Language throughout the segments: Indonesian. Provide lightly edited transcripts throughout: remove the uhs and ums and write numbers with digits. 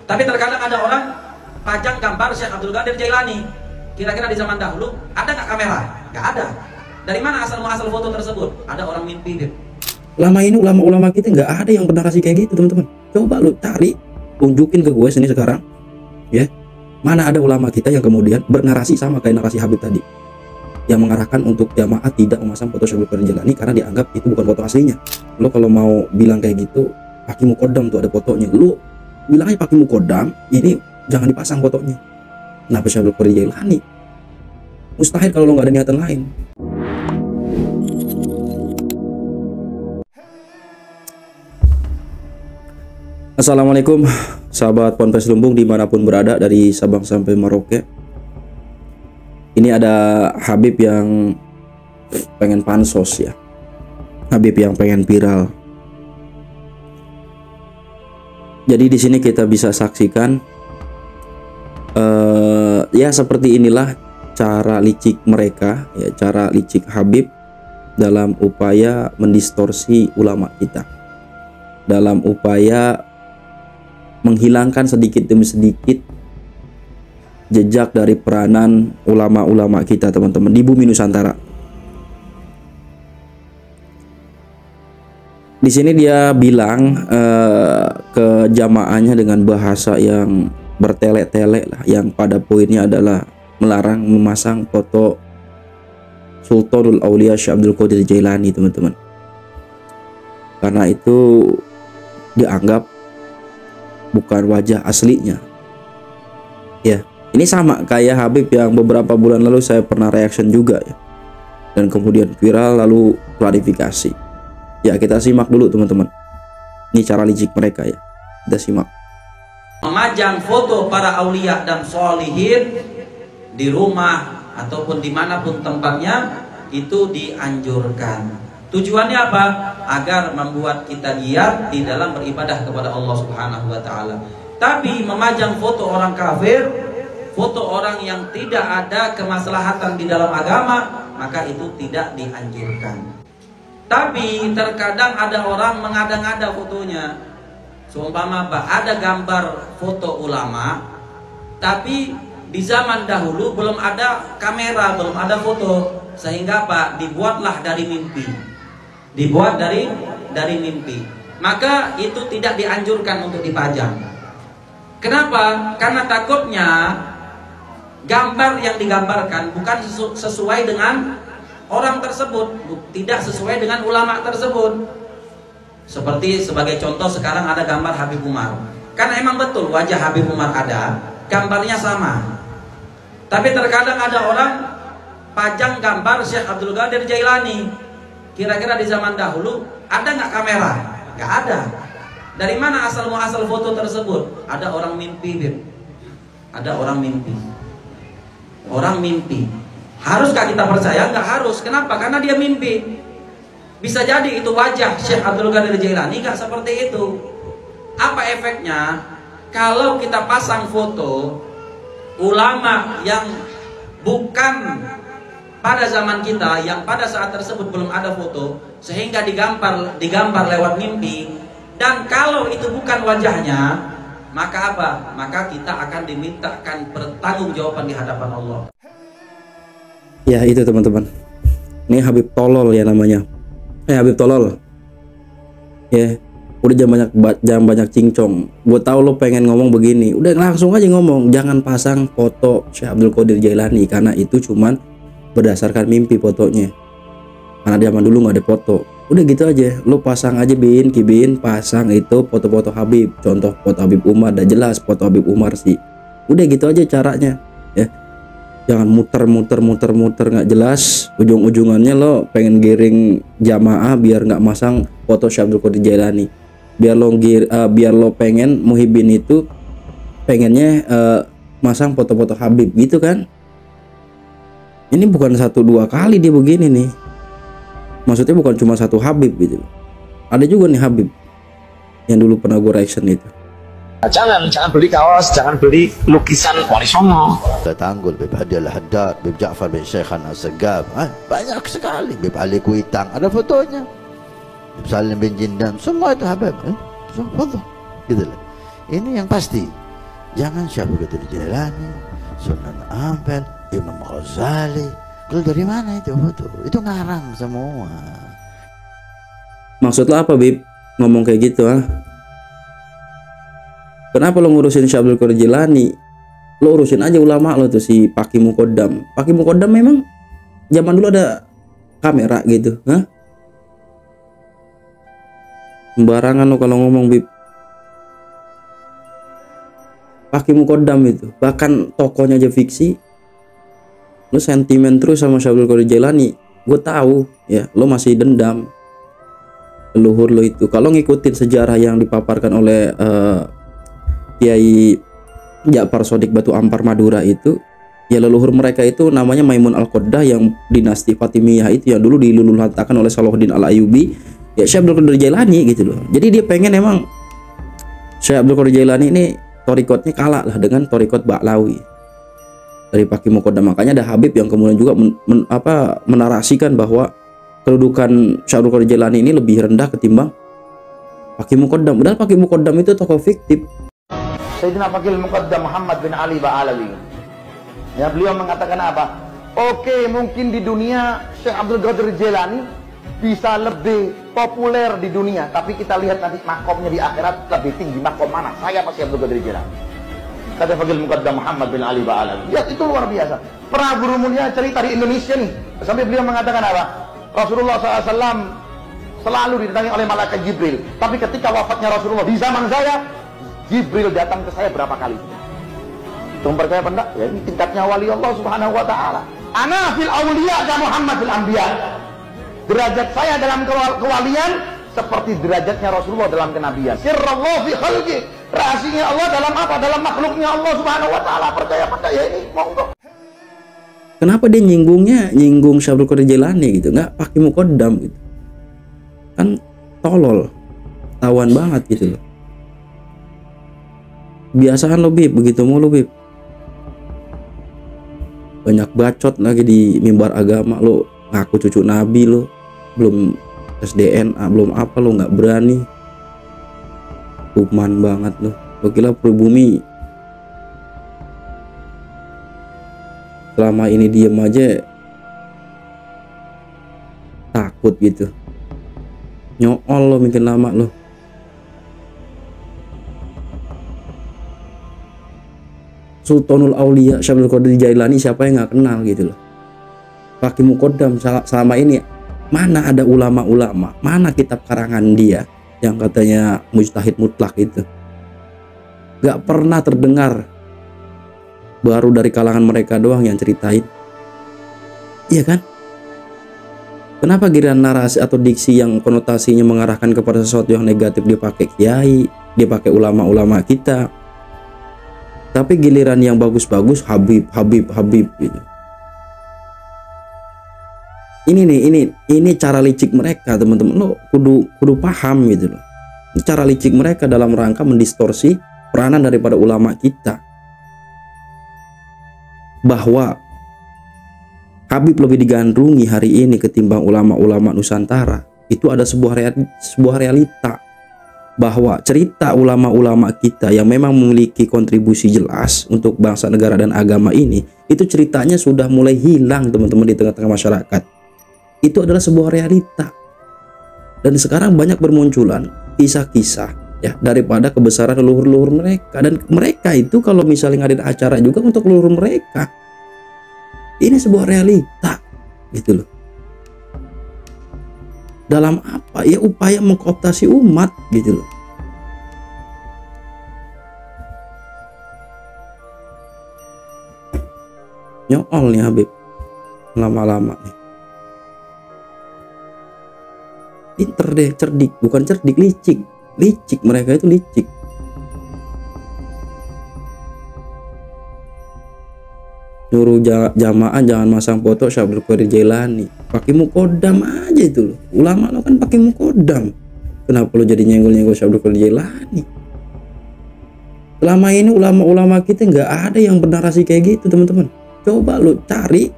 Tapi terkadang ada orang pajang gambar Syekh Abdul Qadir Jailani. Kira-kira di zaman dahulu ada nggak kamera? Nggak ada. Dari mana asal muasal foto tersebut? Ada orang mimpi. Lama ini ulama-ulama kita nggak ada yang bernarasi kayak gitu, teman-teman. Coba lu cari, tunjukin ke gue sini sekarang, ya. Mana ada ulama kita yang kemudian bernarasi sama kayak narasi Habib tadi, yang mengarahkan untuk jamaah tidak memasang foto Syekh Abdul Qadir Jailani karena dianggap itu bukan foto aslinya. Lo kalau mau bilang kayak gitu, pakai mukodam tuh ada fotonya. Lu bilang aja pakai mukodam, ini jangan dipasang fotonya. Kenapa Syekh Abdul Qadir Jailani? Mustahil kalau lo nggak ada niatan lain. Assalamualaikum sahabat Ponpes Lumbung dimanapun berada, dari Sabang sampai Merauke. Ini ada Habib yang pengen pansos ya, Habib yang pengen viral. Jadi di sini kita bisa saksikan ya seperti inilah cara licik mereka, ya, cara licik Habib dalam upaya mendistorsi ulama kita, dalam upaya menghilangkan sedikit demi sedikit jejak dari peranan ulama-ulama kita, teman-teman, di bumi Nusantara. Di sini dia bilang ke jamaahnya dengan bahasa yang bertele-tele lah, yang pada poinnya adalah melarang memasang foto Sultanul Aulia Syekh Abdul Qadir Jailani, teman-teman, karena itu dianggap bukan wajah aslinya. Ya, ini sama kayak Habib yang beberapa bulan lalu saya pernah reaction juga ya, dan kemudian viral lalu klarifikasi. Ya, kita simak dulu teman-teman. Ini cara licik mereka ya. Kita simak. Memajang foto para aulia dan sholihin di rumah ataupun dimanapun tempatnya itu dianjurkan. Tujuannya apa? Agar membuat kita giat di dalam beribadah kepada Allah Subhanahu wa Ta'ala. Tapi memajang foto orang kafir, foto orang yang tidak ada kemaslahatan di dalam agama, maka itu tidak dianjurkan. Tapi terkadang ada orang mengada-ngada fotonya. Seumpama ada gambar foto ulama, tapi di zaman dahulu belum ada kamera, belum ada foto, sehingga apa? Dibuatlah dari mimpi. Dibuat dari mimpi. Maka itu tidak dianjurkan untuk dipajang. Kenapa? Karena takutnya gambar yang digambarkan bukan sesuai dengan orang tersebut, tidak sesuai dengan ulama tersebut. Seperti sebagai contoh sekarang ada gambar Habib Umar. Karena emang betul wajah Habib Umar ada, gambarnya sama. Tapi terkadang ada orang pajang gambar Syekh Abdul Qadir Jailani. Kira-kira di zaman dahulu ada nggak kamera? Nggak ada. Dari mana asal muasal foto tersebut? Ada orang mimpi, Bib. Ada orang mimpi. Orang mimpi. Haruskah kita percaya? Nggak harus. Kenapa? Karena dia mimpi. Bisa jadi itu wajah Syekh Abdul Qadir Jailani, nggak seperti itu. Apa efeknya? Kalau kita pasang foto ulama yang bukan pada zaman kita, yang pada saat tersebut belum ada foto, sehingga digambar lewat mimpi, dan kalau itu bukan wajahnya, maka apa? Maka kita akan dimintakan pertanggungjawaban di hadapan Allah. Ya itu teman-teman, ini Habib Tolol ya namanya. Habib Tolol. Ya, udah jangan banyak cincong. Gue tahu lo pengen ngomong begini, udah langsung aja ngomong, jangan pasang foto Syekh Abdul Qadir Jailani karena itu cuman berdasarkan mimpi fotonya, karena zaman dulu nggak ada foto. Udah gitu aja, lo pasang aja Kibin pasang itu foto-foto Habib, contoh foto Habib Umar, udah jelas foto Habib Umar sih. Udah gitu aja caranya ya, jangan muter nggak jelas. Ujung-ujungannya lo pengen giring jamaah biar nggak masang foto Syekh Abdul Qadir Jailani, biar lo pengen Muhibin itu pengennya masang foto-foto Habib gitu kan. Ini bukan 1-2 kali dia begini nih. Maksudnya bukan cuma satu Habib gitu. Ada juga nih Habib yang dulu pernah gue reaction itu. Jangan beli kaos, jangan beli lukisan Wali Songo. Tanggul, Bib Hadi Al-Haddad, Bib Ja'far bin Syekhan Al-Segab, banyak sekali. Bib Ali Kuitang, ada fotonya. Bib Salim bin Jindam, semua itu Habib. So, foto. Gitu lah. Ini yang pasti. Jangan Syekh Abdul Qadir Jailani, Sunan Ampel, Imam Ghazali. Kalau dari mana itu foto? Itu ngarang semua. Maksud lo apa, Bib? Ngomong kayak gitu, ah? Kenapa lo ngurusin Syekh Abdul Qadir Jailani? Lo urusin aja ulama lo tuh, si Paki Muqaddam. Paki Muqaddam memang zaman dulu ada kamera gitu, hah? Sembarangan lo kalau ngomong, Bib. Paki Muqaddam itu, bahkan tokonya aja fiksi. Lo sentimen terus sama Syekh Abdul Qadir Jailani. Gue tahu ya, lo masih dendam leluhur lo itu. Kalau ngikutin sejarah yang dipaparkan oleh Kiai Ja'far Shadiq Batu Ampar Madura itu, ya leluhur mereka itu namanya Maimun Al-Qoddah yang dinasti Fatimiyah itu, yang dulu diluluhlantakkan oleh Salahuddin Al-Ayyubi. Ya Syekh Abdul Qadir Jailani gitu loh. Jadi dia pengen emang Syekh Abdul Qadir Jailani ini torikotnya kalah lah dengan torikot Ba'lawi dari Paki Muqaddam. Makanya ada Habib yang kemudian juga menarasikan bahwa kedudukan Syekh Abdul Qadir Jailani ini lebih rendah ketimbang Paki Muqaddam. Padahal Paki Muqaddam itu tokoh fiktif. Sayyidina Faqih Muqaddam Muhammad bin Ali Ba'alawi. Ya, beliau mengatakan apa? Oke, mungkin di dunia Syekh Abdul Qadir Jailani bisa lebih populer di dunia, tapi kita lihat nanti makomnya di akhirat lebih tinggi makom mana? Saya masih Abdul Qadir Jailani. Kata Faqih Muqaddam Muhammad bin Ali Ba'alawi. Ya, itu luar biasa. Pernah guru mulia cerita di Indonesia nih, sampai beliau mengatakan apa? Rasulullah SAW selalu didatangi oleh malaikat Jibril, tapi ketika wafatnya Rasulullah di zaman saya, Jibril datang ke saya berapa kali? Itu percaya apa enggak? Ya, ini tingkatnya wali Allah Subhanahu wa taala. Ana fil awliya ka Muhammad fil anbiya. Derajat saya dalam kewalian seperti derajatnya Rasulullah dalam kenabian. Sirrallah fi khalqi. Rahasianya Allah dalam apa? Dalam makhluknya Allah Subhanahu wa taala. Percaya apa enggak? Ya ini monggo. Kenapa dia nyinggung Syekh Abdul Qadir Jailani gitu, nggak Paki Muqaddam gitu? Kan tolol, tawan banget gitu loh. Biasaan lo, Bib, begitu mulu, Bib. Banyak bacot lagi di mimbar agama, lo ngaku cucu Nabi, lo belum tes DNA, belum apa, lo nggak berani. Kuman banget lo kira pribumi selama ini diem aja takut gitu. Nyool lo mungkin lama lo. Sultanul Aulia Syekh Abdul Qadir Jailani siapa yang nggak kenal gitu loh. Paki Muqaddam selama ini mana ada ulama-ulama, mana kitab karangan dia yang katanya mujtahid mutlak itu, nggak pernah terdengar. Baru dari kalangan mereka doang yang ceritain, iya kan? Kenapa giliran narasi atau diksi yang konotasinya mengarahkan kepada sesuatu yang negatif dia pakai kiai, dia pakai ulama-ulama kita? Tapi giliran yang bagus-bagus Habib gitu. Ini cara licik mereka, teman-teman. Lo kudu paham gitu loh. Ini cara licik mereka dalam rangka mendistorsi peranan daripada ulama kita. Bahwa Habib lebih digandrungi hari ini ketimbang ulama-ulama Nusantara. Itu ada sebuah realita. Bahwa cerita ulama-ulama kita yang memang memiliki kontribusi jelas untuk bangsa, negara, dan agama ini, itu ceritanya sudah mulai hilang, teman-teman, di tengah-tengah masyarakat. Itu adalah sebuah realita. Dan sekarang banyak bermunculan kisah-kisah ya daripada kebesaran leluhur-leluhur mereka. Dan mereka itu kalau misalnya ngadain acara juga untuk leluhur mereka. Ini sebuah realita gitu loh. Dalam apa? Ya upaya mengkooptasi umat gitu loh. Nyool nih Habib lama-lama nih. Pinter deh, cerdik, bukan cerdik, licik mereka itu licik. Nyuruh jamaah jangan masang foto Syekh Abdul Qadir Jailani. Paki Muqaddam aja itu loh. Ulama lo kan Paki Muqaddam. Kenapa lo jadi nyenggol-nyenggol Syekh Abdul Qadir Jailani? Selama ini ulama-ulama kita nggak ada yang bernarasi kayak gitu, teman-teman. Coba lo cari,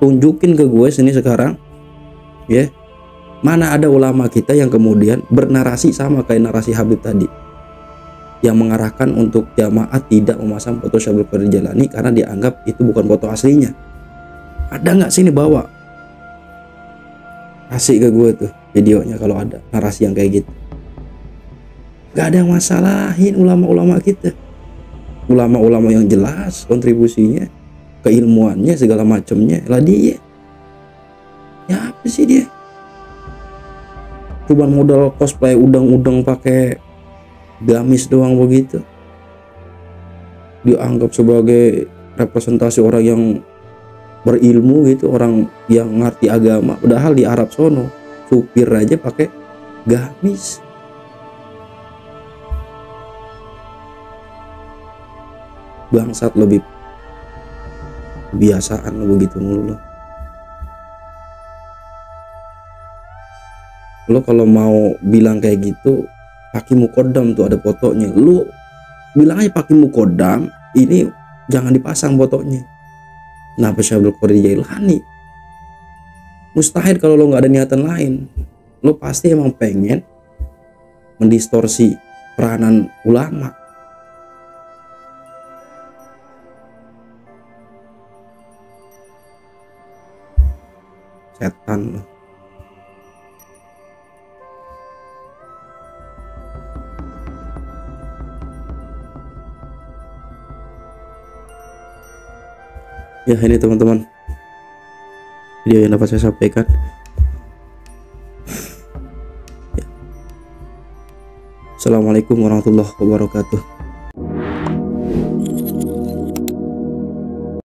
tunjukin ke gue sini sekarang, ya. Mana ada ulama kita yang kemudian bernarasi sama kayak narasi Habib tadi. yang mengarahkan untuk jamaah tidak memasang foto Syekh Abdul Qadir Jailani karena dianggap itu bukan foto aslinya. Ada nggak sini bawa? Kasih ke gue tuh videonya kalau ada narasi yang kayak gitu. Gak ada yang masalahin ulama-ulama kita, ulama-ulama yang jelas kontribusinya, keilmuannya segala macamnya. Lah dia, ya apa sih dia? Cuman modal cosplay udang-udang pakai gamis doang begitu. Dianggap sebagai representasi orang yang berilmu gitu, orang yang ngerti agama. Padahal di Arab sono supir aja pakai gamis. Bangsat, lebih kebiasaan lo begitu mulu lo. Lo kalau mau bilang kayak gitu pakai mukodam tuh ada fotonya. Lo bilang aja pakai mukodam, ini jangan dipasang fotonya. Kenapa Syekh Abdul Qadir Jailani? Mustahil kalau lo nggak ada niatan lain. Lo pasti emang pengen mendistorsi peranan ulama. Setan lo. Ya ini teman-teman video yang dapat saya sampaikan. Ya. Assalamualaikum warahmatullahi wabarakatuh.